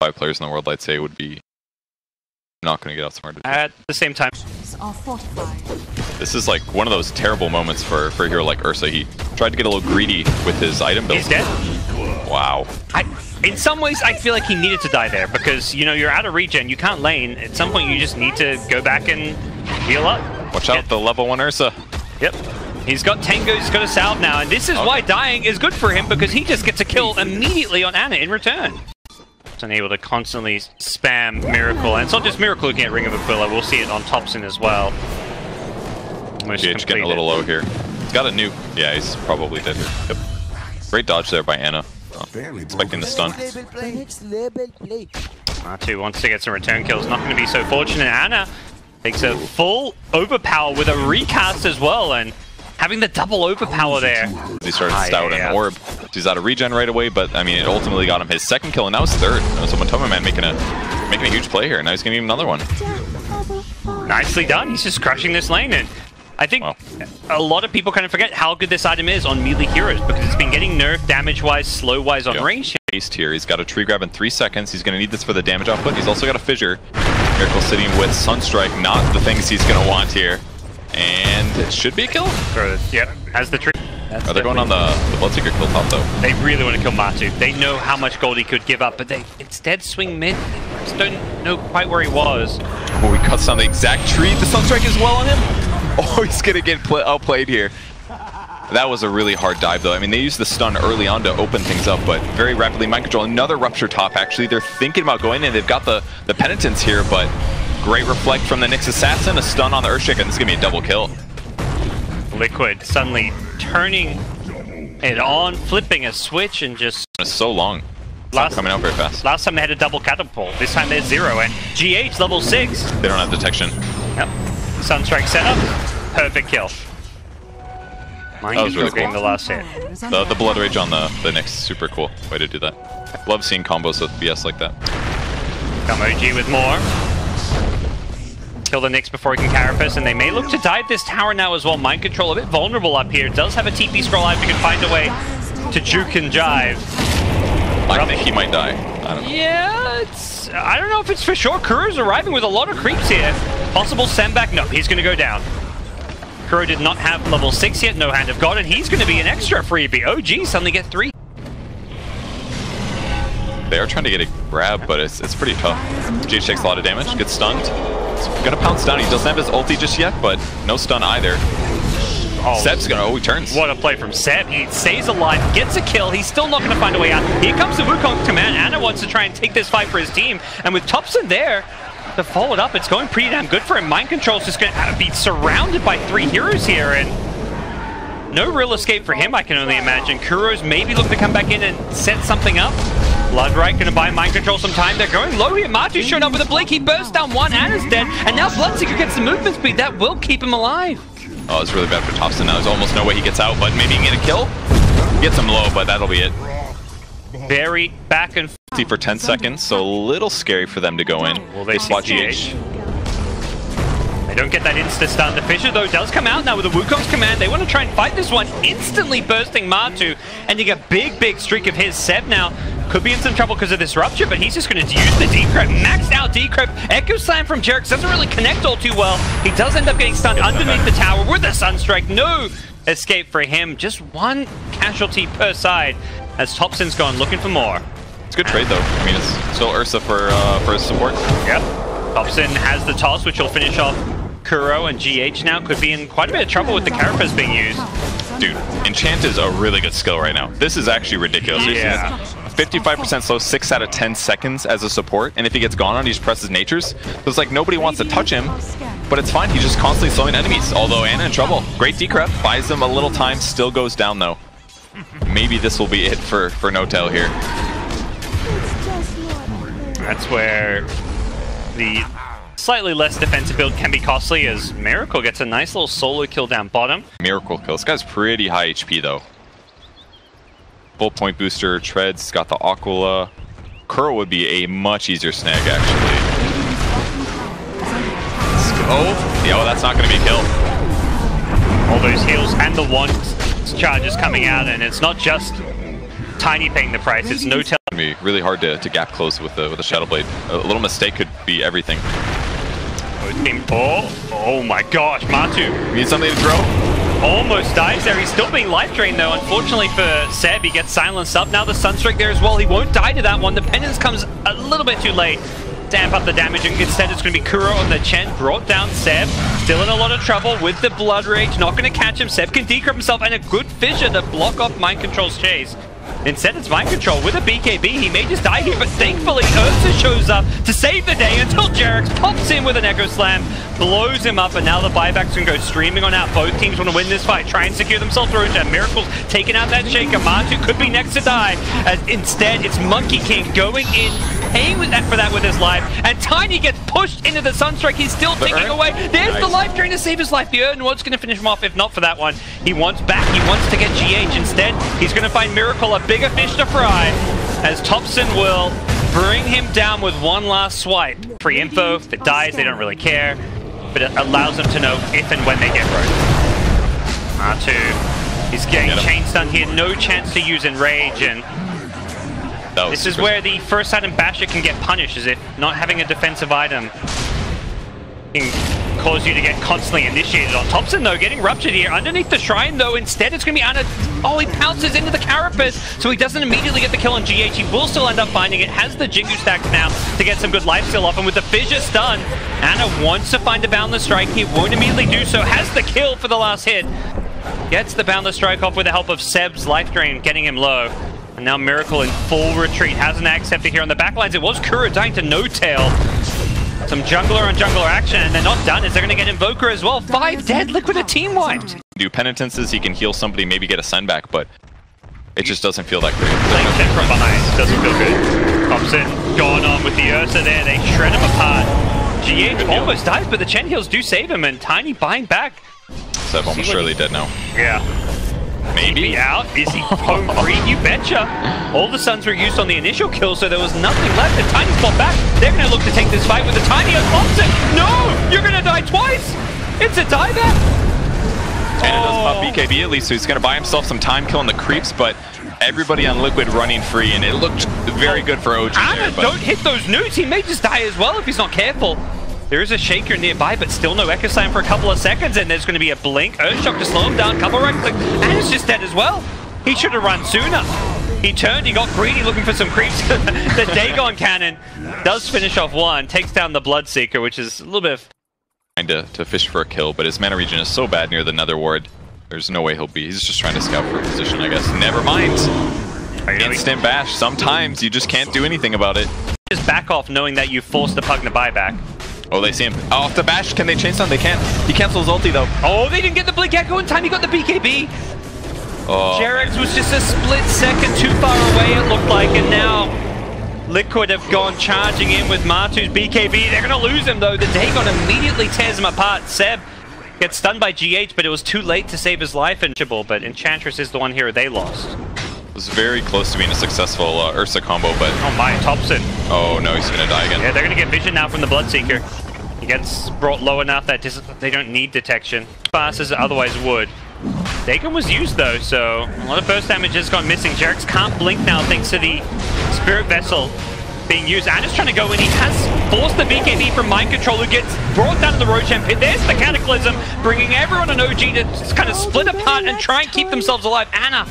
5 players in the world, I'd say, would be not going to get outsmarted. At the same time, this is like one of those terrible moments for a hero like Ursa. He tried to get a little greedy with his item build. he's dead. Wow. In some ways, I feel like he needed to die there because, you know, you're out of regen, you can't lane. At some point, you just need to go back and heal up. Watch out, the level 1 Ursa. Yep. He's got Tango, he's got a salve now, and this is why dying is good for him because he just gets a kill immediately on Ana in return. Able to constantly spam Miracle, and it's not just Miracle looking at Ring of Aquila, we'll see it on Topson as well. GH getting a little low here. He's got a nuke. Yeah, he's probably dead here. Yep. Great dodge there by Ana. Expecting the stun. R2 wants to get some return kills, not going to be so fortunate. Ana takes a full overpower with a recast as well, and having the double overpower there. He started Stout and Orb. He's out of regen right away, but I mean, it ultimately got him his 2nd kill, and now his 3rd. So Matoma Man making a huge play here. Now he's gonna get another one. Nicely done. He's just crushing this lane, and I think a lot of people kind of forget how good this item is on melee heroes because it's been getting nerfed damage-wise, slow-wise on range. Here, he's got a tree grab in 3 seconds. He's gonna need this for the damage output. He's also got a fissure. Miracle sitting with Sunstrike, not the things he's gonna want here. And it should be a kill. Yep, has the tree. Are they going on the Bloodseeker kill top though? They really want to kill Matu. They know how much gold he could give up, but they instead swing mid. They just don't know quite where he was. Oh, he cuts down the exact tree. The Sunstrike is well on him. Oh, he's gonna get outplayed here. That was a really hard dive though. I mean, they used the stun early on to open things up, but very rapidly mind control. Another rupture top actually. They're thinking about going in. They've got the penitence here, but great reflect from the Nyx Assassin, a stun on the Earthshaker, and this is going to be a double kill. Liquid suddenly turning it on, flipping a switch, and just... It's so long. It's not coming out very fast. Last time they had a double catapult. This time there's 0, and GH level 6. They don't have detection. Yep. Sunstrike setup. Perfect kill. That was really cool. The last hit. The Blood Rage on the Nyx, super cool way to do that. Love seeing combos with BS like that. Come OG with more. Kill the Nyx before he can Carapace, and they may look to dive this tower now as well. Mind control a bit vulnerable up here. Does have a TP scroll out if he can find a way to juke and jive. I think he might die. I don't know. Yeah, I don't know if it's for sure. Kuro's arriving with a lot of creeps here. Possible send back? No, he's going to go down. Kuro did not have level 6 yet, no Hand of God, and he's going to be an extra freebie. OG suddenly get 3. They are trying to get a grab, but it's pretty tough. GH takes a lot of damage, gets stunned. He's gonna pounce down. He doesn't have his ulti just yet, but no stun either. Seb's gonna, he turns. What a play from Seb. He stays alive, gets a kill. He's still not gonna find a way out. Here comes the Wukong command. Ana wants to try and take this fight for his team. And with Topson there to follow it up, it's going pretty damn good for him. Mind Control's just gonna be surrounded by 3 heroes here, and no real escape for him, I can only imagine. Kuro's maybe looking to come back in and set something up. Bloodright gonna buy Mind Control some time. They're going low here. Matu's showing up with a blink. He bursts down one. Ana's dead. And now Bloodseeker gets the movement speed. That will keep him alive. Oh, it's really bad for Topson now. There's almost no way he gets out, but maybe he can get a kill. Gets him low, but that'll be it. Very back and forth for 10 seconds, so a little scary for them to go in. Will they spot GH? They don't get that insta-stun. The Fissure, though, does come out now with the Wukong's command. They want to try and fight this one, instantly bursting Matu. And you get a big streak of his. Seb now could be in some trouble because of this rupture, but he's just going to use the Decrypt. Maxed out Decrypt. Echo Slam from Jerix doesn't really connect all too well. He does end up getting stunned underneath the tower with a Sunstrike. No escape for him. Just 1 casualty per side as Topson's gone looking for more. It's a good trade, though. I mean, it's still Ursa for his support. Yep. Topson has the toss, which will finish off Kuro, and GH now could be in quite a bit of trouble with the Carapace being used. Dude, Enchant is a really good skill right now. This is actually ridiculous. Yeah. 55% slow, 6 out of 10 seconds as a support, and if he gets gone on, he just presses Natures. So it's like nobody wants to touch him, but it's fine. He's just constantly slowing enemies, although Ana in trouble. Great Decrypt, buys them a little time, still goes down though. Maybe this will be it for No-Tail here. That's where the slightly less defensive build can be costly as Miracle gets a nice little solo kill down bottom. Miracle kill. This guy's pretty high HP though. Full point booster, Treads, got the Aquila. Kuro would be a much easier snag actually. Oh, yeah, well, that's not going to be a kill. All those heals and the one charges coming out, and it's not just Tiny paying the price. It's no tell. Be really hard to gap close with the Shadow Blade. A little mistake could be everything. Oh my gosh, Matu. Need something to throw? Almost dies there. He's still being life drained though. Unfortunately for Seb, he gets silenced up. Now the Sunstrike there as well. He won't die to that one. The penance comes a little bit too late. Damp up the damage. Instead, it's going to be Kuro on the Chen. Brought down Seb. Still in a lot of trouble with the Blood Rage. Not going to catch him. Seb can decrypt himself and a good fissure to block off Mind Control's chase. Instead, it's Mind Control with a BKB. He may just die here, but thankfully, Ursa shows up to save the day until Jarex pops in with an Echo Slam, blows him up, and now the buybacks can go streaming on out. Both teams want to win this fight, try and secure themselves Roshan. Miracle's taking out that Shaker. Matu could be next to die, as instead, it's Monkey King going in, paying with that for that with his life, and Tiny gets pushed into the Sunstrike. He's still ticking away. There's the life drain to save his life. The Urn what's going to finish him off if not for that one. He wants back. He wants to get GH. Instead, he's going to find Miracle a bigger fish to fry, as Thompson will bring him down with one last swipe. Free info. If it dies, they don't really care, but it allows them to know if and when they get broken. Matu, he's getting chain stunned here. No chance to use Enrage, and this is where the first item Basher can get punished, as if not having a defensive item can cause you to get constantly initiated on. Thompson, though, getting ruptured here. Underneath the shrine, though, instead it's going to be Anna. Oh, he pounces into the carapace, so he doesn't immediately get the kill on GH. He will still end up finding it. Has the Jingu stacks now to get some good lifesteal off, and with the fissure stun, Anna wants to find a Boundless Strike. He won't immediately do so. Has the kill for the last hit. Gets the Boundless Strike off with the help of Seb's life drain, getting him low. And now Miracle in full retreat. Hasn't accepted here on the backlines. It was Kuro dying to No Tail. Some jungler on jungler action, and they're not done as they're going to get Invoker as well. 5 dead, Liquid a team wiped. Do penitences, he can heal somebody, maybe get a send back, but it just doesn't feel that great. Playing Chen from behind doesn't feel good. Thompson gone on with the Ursa there. They shred him apart. GH almost dies, but the Chen heals do save him, and Tiny buying back. Seb almost surely dead now. Yeah. Maybe out. Is he home free? You betcha. All the suns were used on the initial kill, so there was nothing left. And Tiny's fought back. They're going to look to take this fight with the Tiny as Thompson. No! You're going to die twice! It's a dieback! And it does pop BKB at least, so he's going to buy himself some time killing the creeps, but everybody on Liquid running free, and it looked very good for OG Anna, there. Don't hit those nukes. He may just die as well if he's not careful. There is a Shaker nearby, but still no Echo Slam for a couple of seconds, and there's going to be a blink. Earthshock to slow him down, couple right click, and it's just dead as well. He should have run sooner. He turned, he got greedy looking for some creeps. The Dagon Cannon does finish off one, takes down the Bloodseeker, which is a little bit of... Trying to fish for a kill, but his mana region is so bad near the Nether Ward. There's no way he'll be. He's just trying to scout for a position, I guess. Never mind. Instant bash. Sometimes you just can't do anything about it. Just back off knowing that you forced the Pugna buyback. Oh, they see him. Off the bash. Can they chain stun? They can't. He cancels ulti, though. Oh, they didn't get the Blink Echo in time. He got the BKB. Oh, Jarex was just a split second too far away, it looked like, and now Liquid have gone charging in with Matu's BKB. They're going to lose him, though. The Dagon immediately tears him apart. Seb gets stunned by GH, but it was too late to save his life. But Enchantress is the one here they lost. It was very close to being a successful Ursa combo, but... Oh my, Thompson. Oh no, he's going to die again. Yeah, they're going to get vision now from the Bloodseeker. He gets brought low enough that they don't need detection. Fast as it otherwise would. Dagon was used though, so a lot of burst damage has gone missing. Jarex can't blink now thanks to the Spirit Vessel being used. Anna's trying to go in. He has forced the BKB from Mind Control, who gets brought down to the Roshan pit. There's the Cataclysm, bringing everyone on OG to kind of split apart and try and keep themselves alive. Anna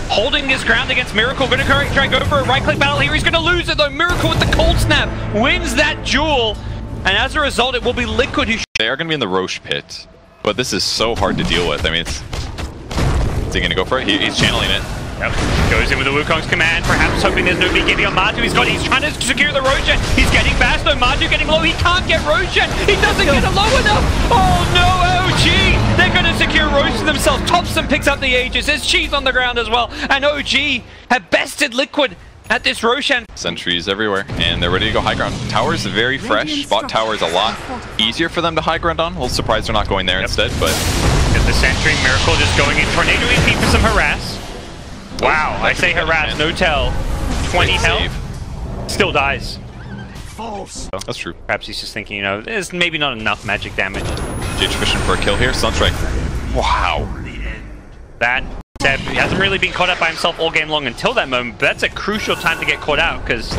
holding his ground against Miracle. Going to try and go for a right-click battle here. He's going to lose it though. Miracle with the Cold Snap wins that duel. And as a result, it will be Liquid who... They are going to be in the Roche pit, but this is so hard to deal with. I mean, is he going to go for it? He's channeling it. Yep. Goes in with the Wukong's command, perhaps hoping there's no BKB on Matu. He's trying to secure the Roshan. He's getting fast though. Matu getting low. He can't get Roshan. He doesn't get it low enough. Oh no, OG! They're going to secure Roshan themselves. Thompson picks up the Aegis. There's Cheese on the ground as well. And OG have bested Liquid at this Roshan. Sentries everywhere, and they're ready to go high ground. Tower's very fresh. Bot tower is a lot easier for them to high ground on. A little surprised they're not going there instead, but... Get the Sentry, Miracle just going in. Tornado EP for some harass. Wow, I say harass, no tell. 20 health, still dies. False. That's true. Perhaps he's just thinking, you know, there's maybe not enough magic damage. GH fishing for a kill here. Sunstrike. Wow. That Seb, he hasn't really been caught out by himself all game long until that moment, but that's a crucial time to get caught out, because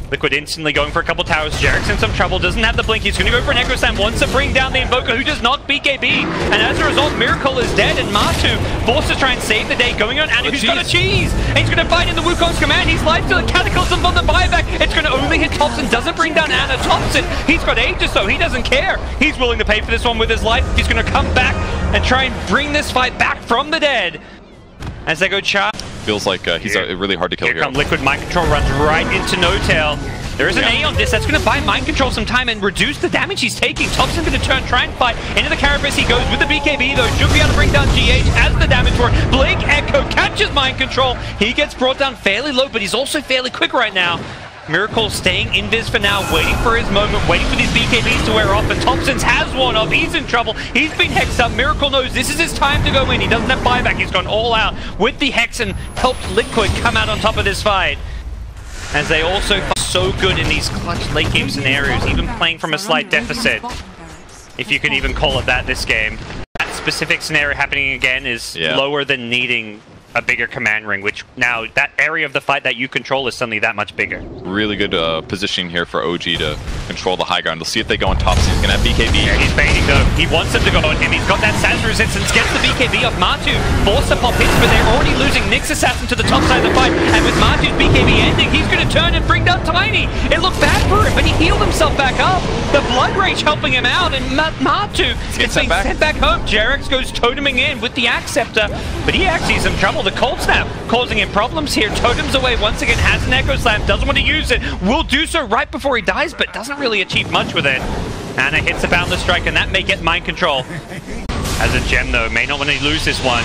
Liquid instantly going for a couple towers. Jarek's in some trouble, doesn't have the blink. He's going to go for an Echo Slam, wants to bring down the Invoker, who does not BKB. And as a result, Miracle is dead, and Matu forced to try and save the day, going on Anna, who's got a cheese. And he's going to fight in the Wukong's command. He's live to the Cataclysm from the buyback. It's going to only hit Thompson, doesn't bring down Anna. Thompson, he's got Aegis, though. He doesn't care. He's willing to pay for this one with his life. He's going to come back and try and bring this fight back from the dead. As they go charge. Feels like he's really hard to kill here. Here come Liquid. Mind Control runs right into No-Tail. There is an A on this that's going to buy Mind Control some time and reduce the damage he's taking. Thompson going to try and fight into the Carapace. He goes with the BKB, though. Should be able to bring down GH as the damage for it. Blink Echo catches Mind Control. He gets brought down fairly low, but he's also fairly quick right now. Miracle staying invis for now, waiting for his moment, waiting for these BKBs to wear off, and Thompson's has one off. He's in trouble. He's been hexed up. Miracle knows this is his time to go in. He doesn't have buyback. He's gone all out with the hex and helped Liquid come out on top of this fight. As they also so good in these clutch late game scenarios, even playing from a slight deficit, if you can even call it that this game. That specific scenario happening again is lower than needing a bigger command ring, which now that area of the fight that you control is suddenly that much bigger. Really good positioning here for OG to control the high ground. We'll see if they go on top. So he's going to have BKB. Yeah, he's baiting though. He wants them to go on him. He's got that Saz resistance, gets the BKB off Matu. Forced to pop hits, but they're already losing Nyx Assassin to the top side of the fight. And with Matu's BKB ending, he's going to turn and bring down Tiny. It looked bad for him, but he healed himself back up. The Blood Rage helping him out, and Matu is being sent back home. Jarex goes toteming in with the Axe Scepter, but he actually is in trouble. The Cold Snap causing him problems here. Totems away once again, has an Echo Slam, doesn't want to use it. Will do so right before he dies, but doesn't really achieve much with it. Anna hits a Boundless Strike, and that may get Mind Control. As a gem, though, may not want to lose this one.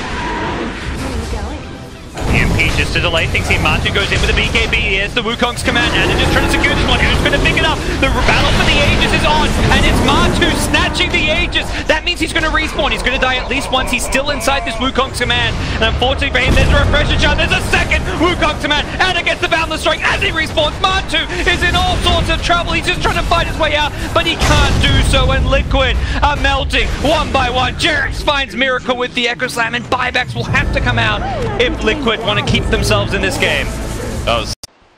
EMP just to delay things here. Matu goes in with a BKB. Here's the Wukong's command. Anna just trying to secure this one. Who's going to pick it up? The battle for the Aegis is on, and it's Matu snatching the Aegis. That means he's going to respawn. He's going to die at least once. He's still inside this Wukong's command. And unfortunately for him, there's a refresher shot. There's a second Wukong's command. Anna gets the Boundless Strike as he respawns. Matu is in all sorts of trouble. He's just trying to fight his way out, but he can't do so. And Liquid are melting one by one. Jarex finds Miracle with the Echo Slam, and buybacks will have to come out if Liquid want to keep themselves in this game.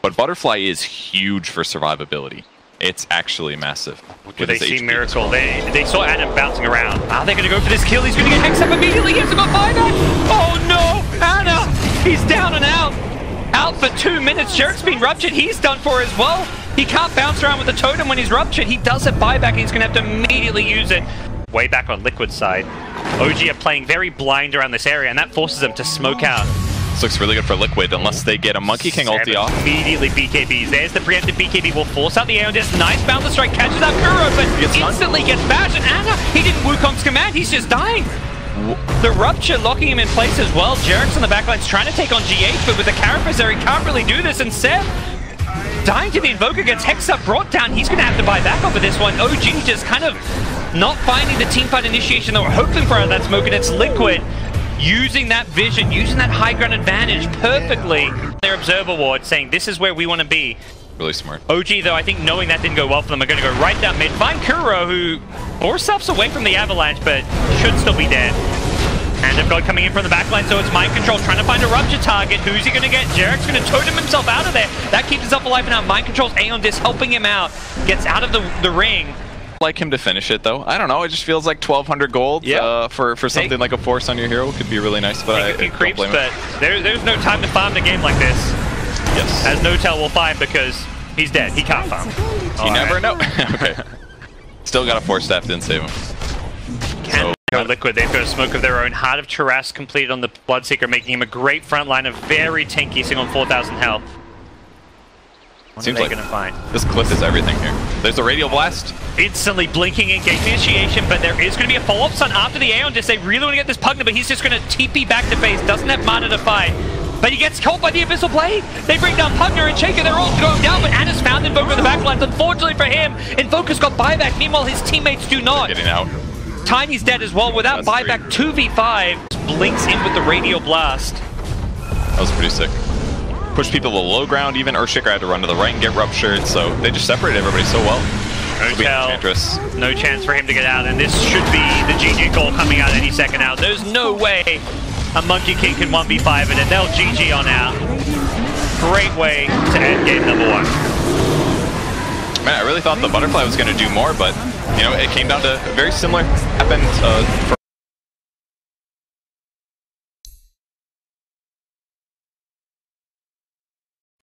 But Butterfly is huge for survivability. It's actually massive. Do they see Miracle? They saw Anna bouncing around. Are they going to go for this kill? He's going to get hexed up immediately. He has to go buyback. Oh no, Anna! He's down and out. Out for 2 minutes. Jarek's been ruptured. He's done for as well. He can't bounce around with the totem when he's ruptured. He does have buyback, and he's going to have to immediately use it. Way back on Liquid's side. OG are playing very blind around this area, and that forces them to smoke out. This looks really good for Liquid, unless they get a Monkey King ulti off. Immediately BKBs. There's the preemptive BKB. Will force out the Aeondis. Nice Boundless Strike. Catches out Kuro, but instantly gets bashed. And Anna, he didn't Wukong's command. He's just dying. The Rupture locking him in place as well. Jarek's on the backline's trying to take on GH, but with the Carapace there, he can't really do this. And Seb, dying to the Invoker, gets hexed up, brought down. He's going to have to buy back off of this one. OG just kind of not finding the teamfight initiation they were hoping for out of that smoke, and it's Liquid using that vision, using that high ground advantage perfectly. Their Observer Ward saying this is where we want to be. Really smart. OG, though, I think knowing that didn't go well for them, are going to go right down mid. Find Kuro, who forced themselves away from the Avalanche, but should still be dead. Hand of God coming in from the backline, so it's Mind Control trying to find a Rupture target. Who's he going to get? Jarek's going to totem himself out of there. That keeps himself alive, and now Mind Control's Aeon Disc helping him out. Gets out of the ring. Like him to finish it though. I don't know, it just feels like 1200 gold for something like a Force on your hero could be really nice, but I creeps, but there's no time to farm the game like this. Yes. As No-Tail will find because he's dead. He can't farm. You never know. Okay. Still got a Force Staff, didn't save him. Liquid, they've got a smoke of their own. Heart of Charas completed on the Bloodseeker, making him a great front line, of very tanky, sitting on 4,000 health. What Seems are they like going to find? This cliff is everything here. There's a Radial Blast. Instantly blinking in game initiation, but there is going to be a follow-up stun after the Aeon Disc. They really want to get this Pugna, but he's just going to TP back to base. Doesn't have mana to fight. But he gets caught by the Abyssal Blade. They bring down Pugna and Shaker. They're all going down, but Anna's found Invoker in the backlines. Unfortunately for him, Invoker's got buyback. Meanwhile, his teammates do not. Getting out. Tiny's dead as well. Without buyback, 2v5. Blinks in with the Radial Blast. That was pretty sick. Push people to the low ground, even Earthshaker had to run to the right and get ruptured, so they just separated everybody so well. No chance for him to get out, and this should be the GG goal coming out any second now. There's no way and Monkey King can 1v5 it, and they'll GG on out. Great way to end game number 1. Man, I really thought the butterfly was going to do more, but you know, it came down to very similar happened for